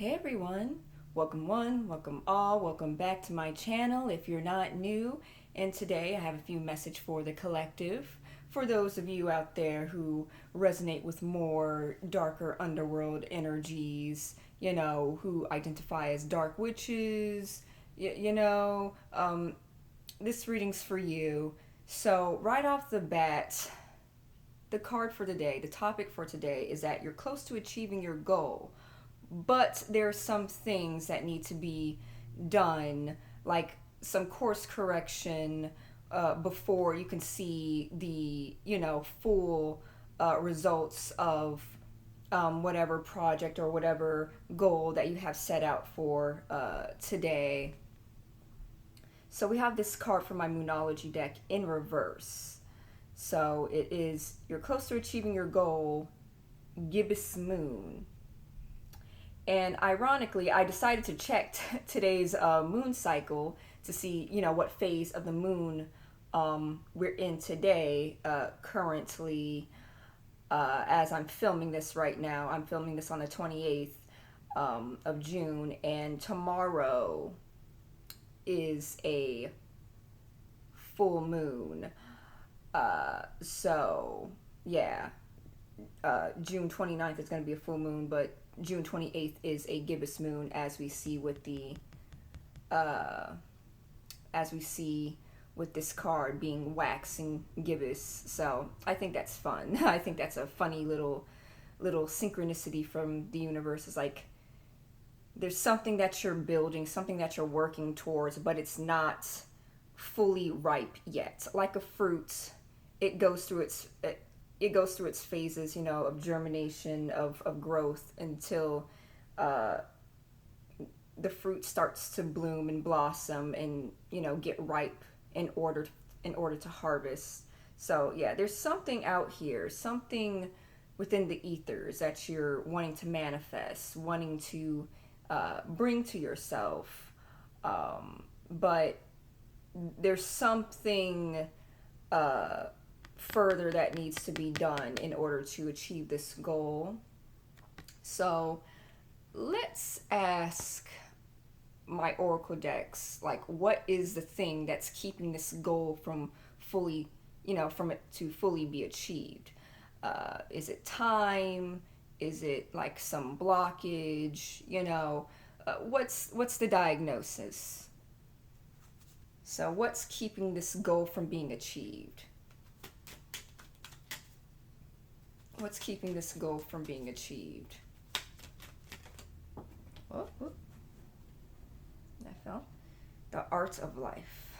Hey everyone, welcome one, welcome all, welcome back to my channel if you're not new. And today I have a few message for the collective. For those of you out there who resonate with more darker underworld energies, who identify as dark witches, this reading's for you. So right off the bat, the card for today, the topic for today is that you're close to achieving your goal, but there are some things that need to be done, like some course correction before you can see the full results of whatever project or whatever goal that you have set out for today. So we have this card from my Moonology deck in reverse. So it is, you're close to achieving your goal, gibbous moon. And ironically, I decided to check today's moon cycle to see, what phase of the moon we're in today. Currently, as I'm filming this right now, I'm filming this on the 28th of June, and tomorrow is a full moon. So, yeah, June 29th is going to be a full moon, but June 28th is a gibbous moon, as we see with the as we see with this card being waxing gibbous. So I think that's fun. I think that's a funny little synchronicity from the universe. Is like there's something that you're building, something that you're working towards, but it's not fully ripe yet. Like a fruit, it goes through its phases, of germination, of growth, until the fruit starts to bloom and blossom and get ripe in order to harvest. So yeah, there's something out here, something within the ethers that you're wanting to manifest, wanting to bring to yourself, but there's something further that needs to be done in order to achieve this goal. So let's ask my oracle decks, like, what is the thing that's keeping this goal from fully, from it to fully be achieved? Is it time? Is it like some blockage? What's the diagnosis? So what's keeping this goal from being achieved? What's keeping this goal from being achieved? Oh, I fell. The art of life.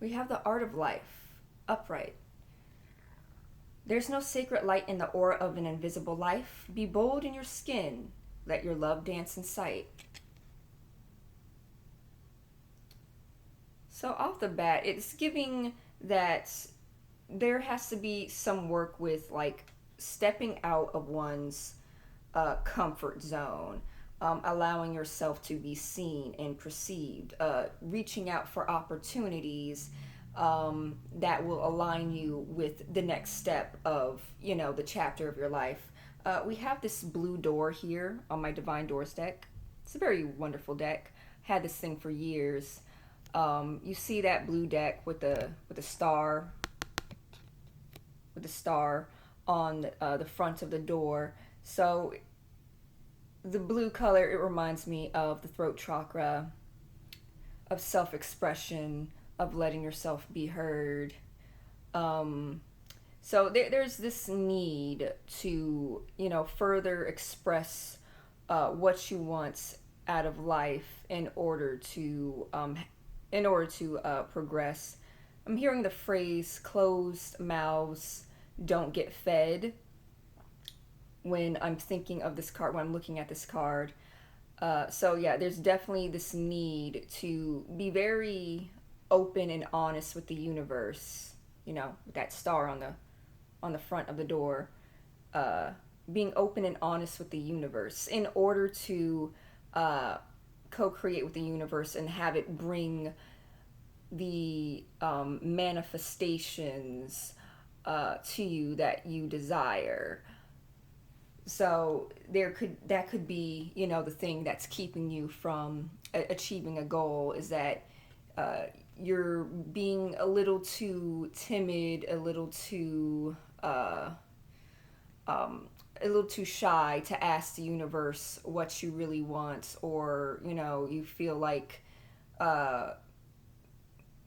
We have the art of life, upright. There's no sacred light in the aura of an invisible life. Be bold in your skin. Let your love dance in sight. So off the bat, it's giving that there has to be some work with, like, stepping out of one's comfort zone, allowing yourself to be seen and perceived, reaching out for opportunities that will align you with the next step of, the chapter of your life. We have this blue door here on my Divine Doors deck. It's a very wonderful deck. Had this thing for years. You see that blue deck with the star, on the front of the door. So the blue color, it reminds me of the throat chakra, of self-expression, of letting yourself be heard. So there's this need to, further express what you want out of life in order to progress. I'm hearing the phrase "closed mouths don't get fed" when I'm thinking of this card, when I'm looking at this card. So yeah, there's definitely this need to be very open and honest with the universe. With that star on the front of the door, being open and honest with the universe in order to co-create with the universe and have it bring the manifestations to you that you desire. So that could be, the thing that's keeping you from achieving a goal, is that uh, you're being a little too timid, uh, a little too shy to ask the universe what you really want, or you feel like uh,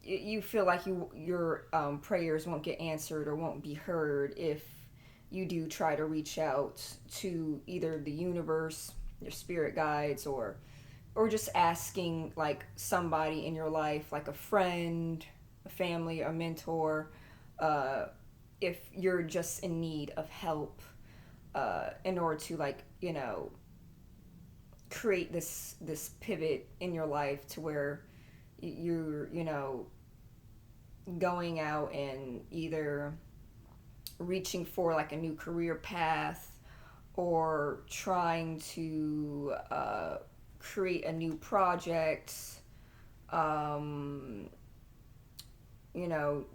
your prayers won't get answered or won't be heard if you do try to reach out to either the universe, your spirit guides, or just asking like somebody in your life, like a friend, a family, a mentor, uh, if you're just in need of help, in order to, like, create this pivot in your life to where you're going out and either reaching for like a new career path, or trying to create a new project, um,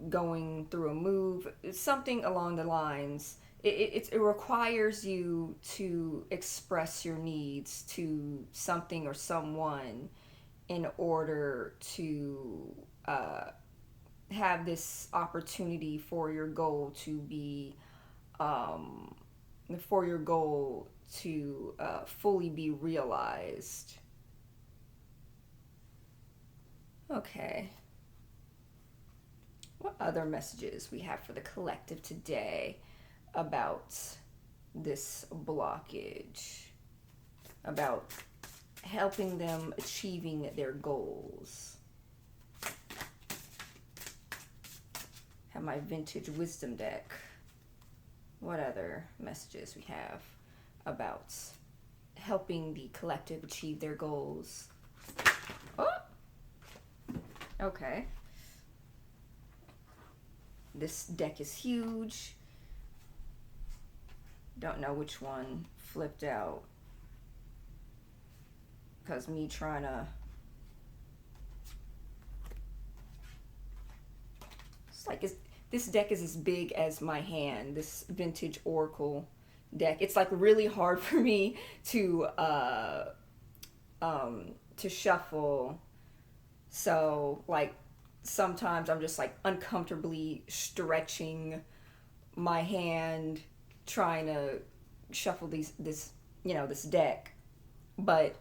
going through a move, something along the lines. It requires you to express your needs to something or someone in order to have this opportunity for your goal to be um, for your goal to fully be realized. Okay. What other messages we have for the collective today about this blockage, about helping them achieving their goals? Have my vintage wisdom deck. What other messages we have about helping the collective achieve their goals? Oh, okay. This deck is huge. Don't know which one flipped out, because me trying to... This deck is as big as my hand. This vintage oracle deck. It's like really hard for me to shuffle. So like sometimes I'm just like uncomfortably stretching my hand trying to shuffle this deck. But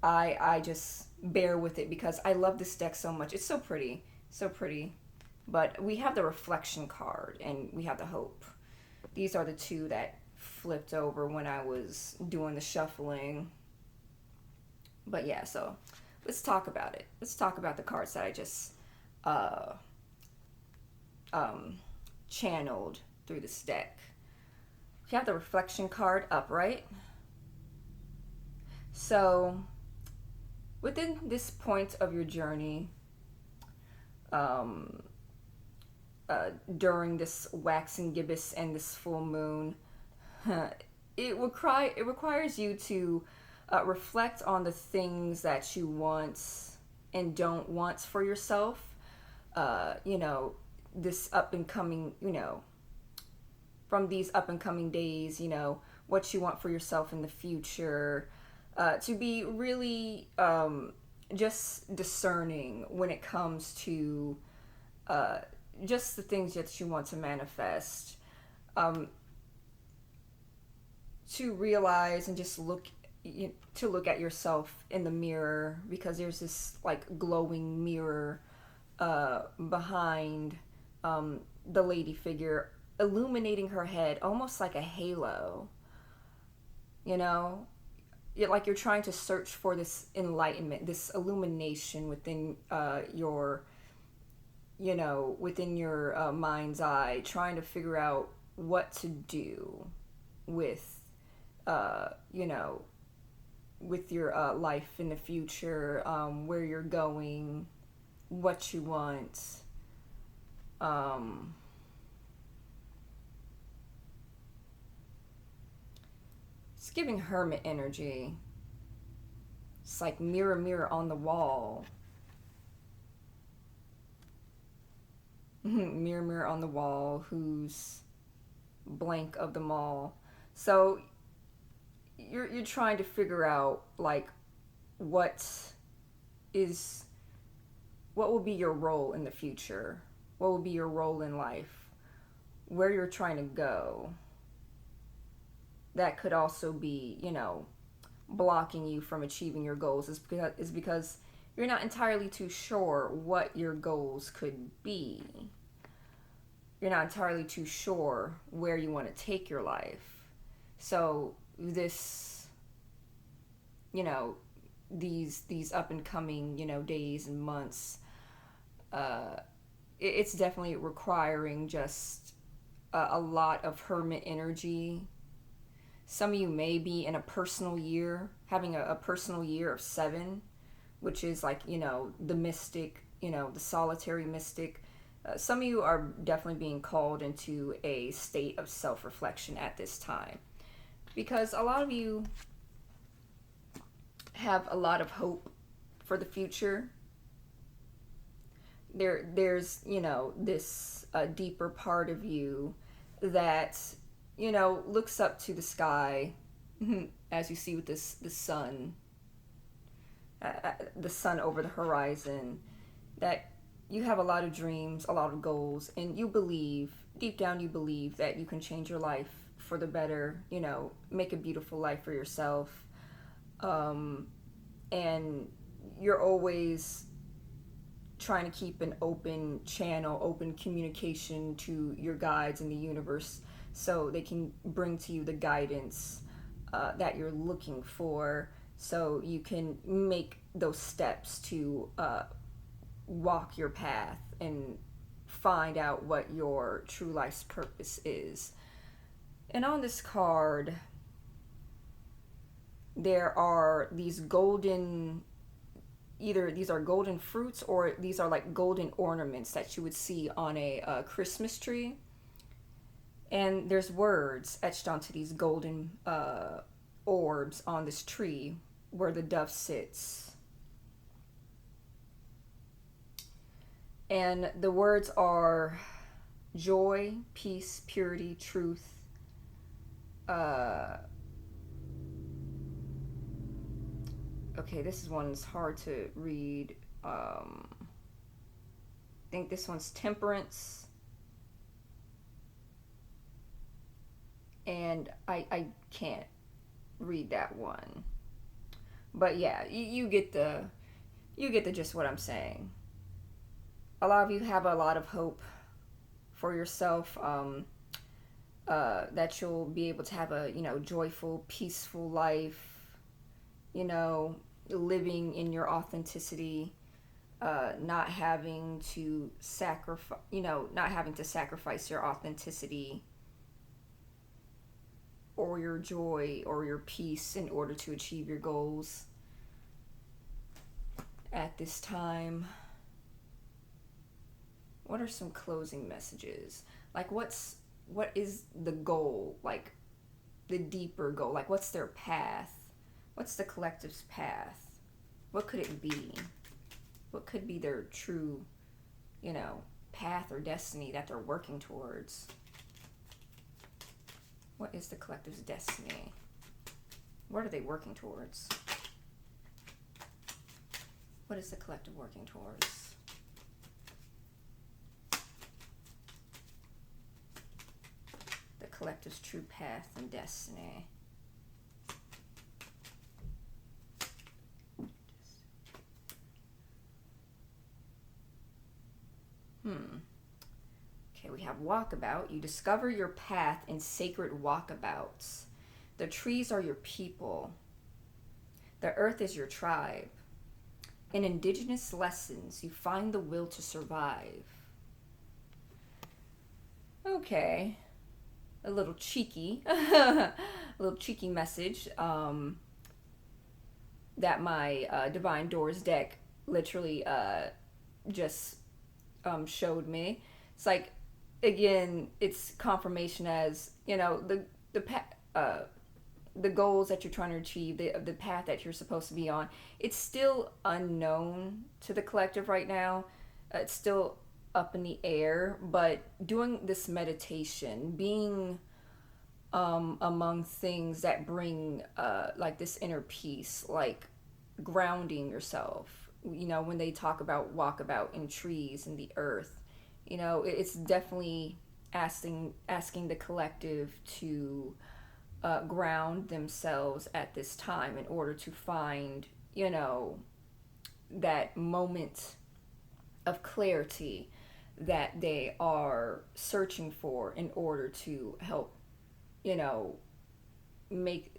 I just bear with it because I love this deck so much. It's so pretty. So pretty. But we have the reflection card and we have the hope. These are the two that flipped over when I was doing the shuffling. But yeah, so let's talk about it. Let's talk about the cards that I just uh, um, channeled through this deck. You have the reflection card upright. So within this point of your journey, um, during this waxing gibbous and this full moon, it requires you to reflect on the things that you want and don't want for yourself. This up and coming, from these up and coming days, what you want for yourself in the future, to be really just discerning when it comes to just the things that you want to manifest, to realize and just look at yourself in the mirror, because there's this like glowing mirror behind the lady figure, illuminating her head almost like a halo. Like you're trying to search for this enlightenment, this illumination within within your mind's eye, trying to figure out what to do with, with your life in the future, where you're going, what you want. It's giving hermit energy. It's like mirror, mirror on the wall. Mirror, mirror on the wall, who's blank of them all. So you're trying to figure out like what is what will be your role in the future? What will be your role in life? Where you're trying to go? That could also be, blocking you from achieving your goals is because you're not entirely too sure what your goals could be. You're not entirely too sure where you want to take your life. So this, you know, these up and coming, days and months, uh, it's definitely requiring just a lot of hermit energy. Some of you may be in a personal year, having a personal year of 7, which is like, the mystic, the solitary mystic. Some of you are definitely being called into a state of self reflection at this time because a lot of you have a lot of hope for the future. There's, this deeper part of you that, looks up to the sky as you see with the sun, the sun over the horizon, that you have a lot of dreams, a lot of goals, and you believe, deep down, you believe that you can change your life for the better, make a beautiful life for yourself. And you're always trying to keep an open channel, open communication to your guides in the universe so they can bring to you the guidance that you're looking for so you can make those steps to walk your path and find out what your true life's purpose is. And on this card, there are these golden, either these are golden fruits or these are like golden ornaments that you would see on a Christmas tree. And there's words etched onto these golden orbs on this tree where the dove sits. And the words are joy, peace, purity, truth. Okay, this is one's hard to read. I think this one's temperance. And I can't read that one. But yeah, you get the gist what I'm saying. A lot of you have a lot of hope for yourself, that you'll be able to have a, joyful, peaceful life, living in your authenticity, not having to sacrifice your authenticity or your joy or your peace in order to achieve your goals at this time. What are some closing messages? Like what is the goal? Like the deeper goal? Like what's their path? What's the collective's path? What could it be? What could be their true, path or destiny that they're working towards? What is the collective's destiny? What are they working towards? What is the collective working towards? The collective's true path and destiny. Okay, we have walkabout. You discover your path in sacred walkabouts. The trees are your people. The earth is your tribe. In indigenous lessons, you find the will to survive. Okay. A little cheeky. A little cheeky message that my Divine Doors deck literally just showed me. It's like, again, it's confirmation as, the goals that you're trying to achieve, the path that you're supposed to be on, it's still unknown to the collective right now. It's still up in the air, but doing this meditation, being among things that bring like this inner peace, like grounding yourself. You know, when they talk about walkabout in trees and the earth, you know, it's definitely asking the collective to ground themselves at this time in order to find, you know, that moment of clarity that they are searching for in order to help, you know, make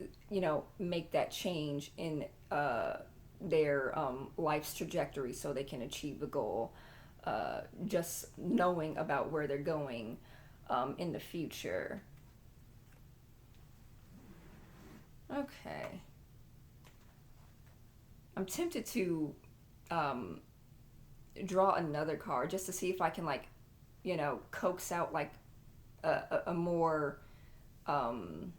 make that change in their life's trajectory so they can achieve the goal. Just knowing about where they're going in the future. Okay. I'm tempted to um, draw another card just to see if I can, like, you know, coax out like a more um,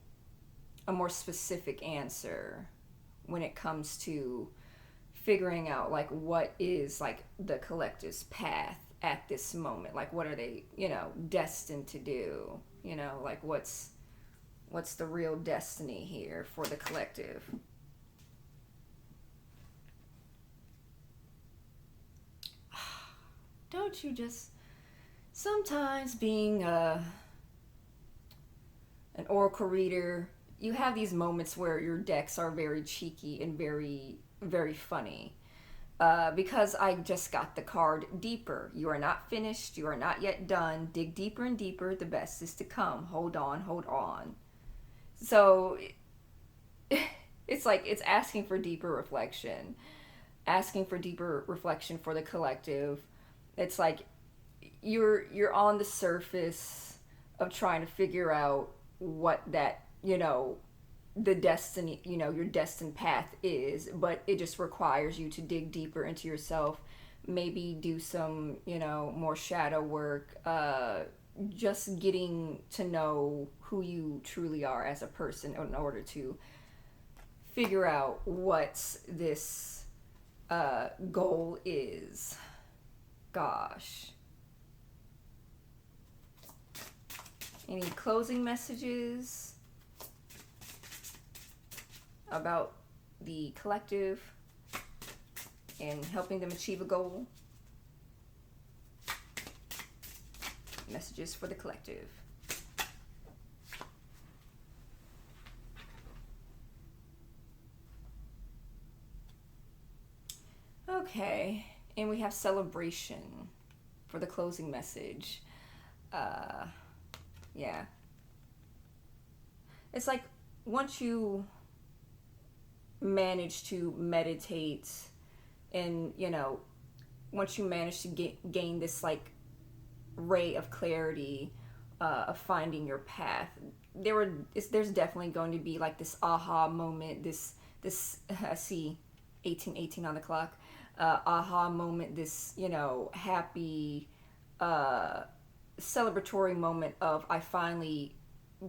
a more specific answer when it comes to figuring out like what is like the collective's path at this moment. Like, what are they, you know, destined to do? You know, like what's the real destiny here for the collective? Don't you just sometimes being an oracle reader, you have these moments where your decks are very cheeky and very funny. Because I just got the card deeper. You are not finished. You are not yet done. Dig deeper and deeper. The best is to come. Hold on, hold on. So it's like it's asking for deeper reflection, asking for deeper reflection for the collective. It's like you're on the surface of trying to figure out what that, you know, the destiny, you know, your destined path is, but it just requires you to dig deeper into yourself, maybe do some, you know, more shadow work, just getting to know who you truly are as a person in order to figure out what this goal is. Gosh. Any closing messages about the collective and helping them achieve a goal? Messages for the collective. Okay, and we have celebration for the closing message. Uh, yeah. It's like once you manage to meditate and, you know, once you manage to gain this like ray of clarity of finding your path, there's definitely going to be like this aha moment, this I see 1818 on the clock, aha moment, this, you know, happy uh celebratory moment of I finally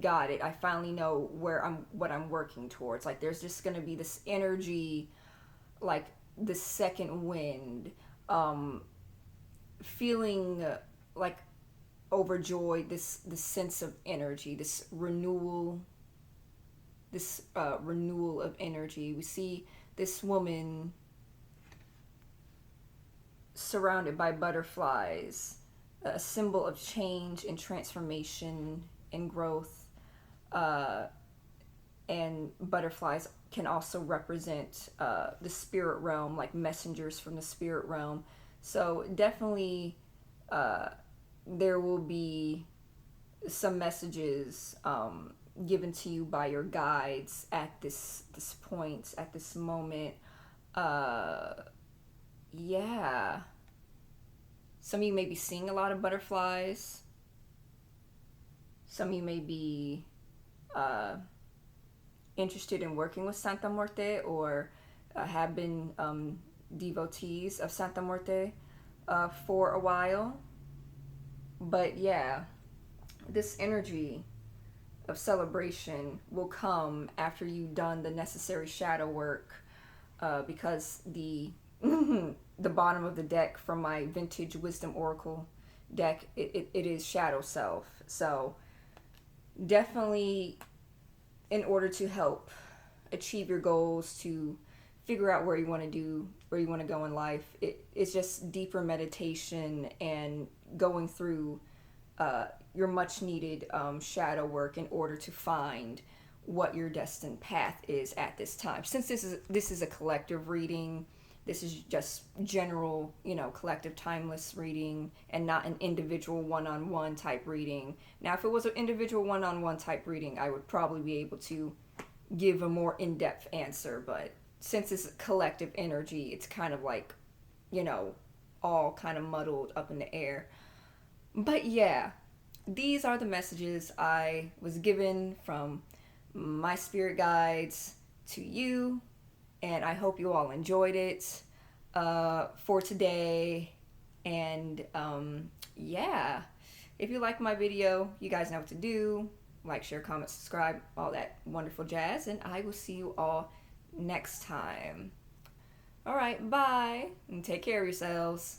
got it. I finally know what I'm working towards. Like there's just gonna be this energy, like the second wind, um, feeling like overjoyed. This sense of energy, this renewal, this renewal of energy. We see this woman surrounded by butterflies, a symbol of change and transformation and growth. Uh, and butterflies can also represent the spirit realm, like messengers from the spirit realm. So definitely, uh, there will be some messages given to you by your guides at this point, at this moment. Uh, yeah. Some of you may be seeing a lot of butterflies. Some of you may be uh, interested in working with Santa Muerte or have been devotees of Santa Muerte for a while. But yeah, this energy of celebration will come after you've done the necessary shadow work, because the bottom of the deck from my vintage wisdom oracle deck, it is shadow self. So definitely in order to help achieve your goals, to figure out where you want to do, where you want to go in life. It's just deeper meditation and going through your much needed shadow work in order to find what your destined path is at this time. Since this is a collective reading, this is just general, collective timeless reading and not an individual one-on-one type reading. Now, if it was an individual one-on-one type reading, I would probably be able to give a more in-depth answer, but since it's collective energy, it's kind of like, all kind of muddled up in the air. But yeah, these are the messages I was given from my spirit guides to you, and I hope you all enjoyed it for today. And yeah, if you like my video, you guys know what to do. Like, share, comment, subscribe, all that wonderful jazz, and I will see you all next time. All right, bye, and take care of yourselves.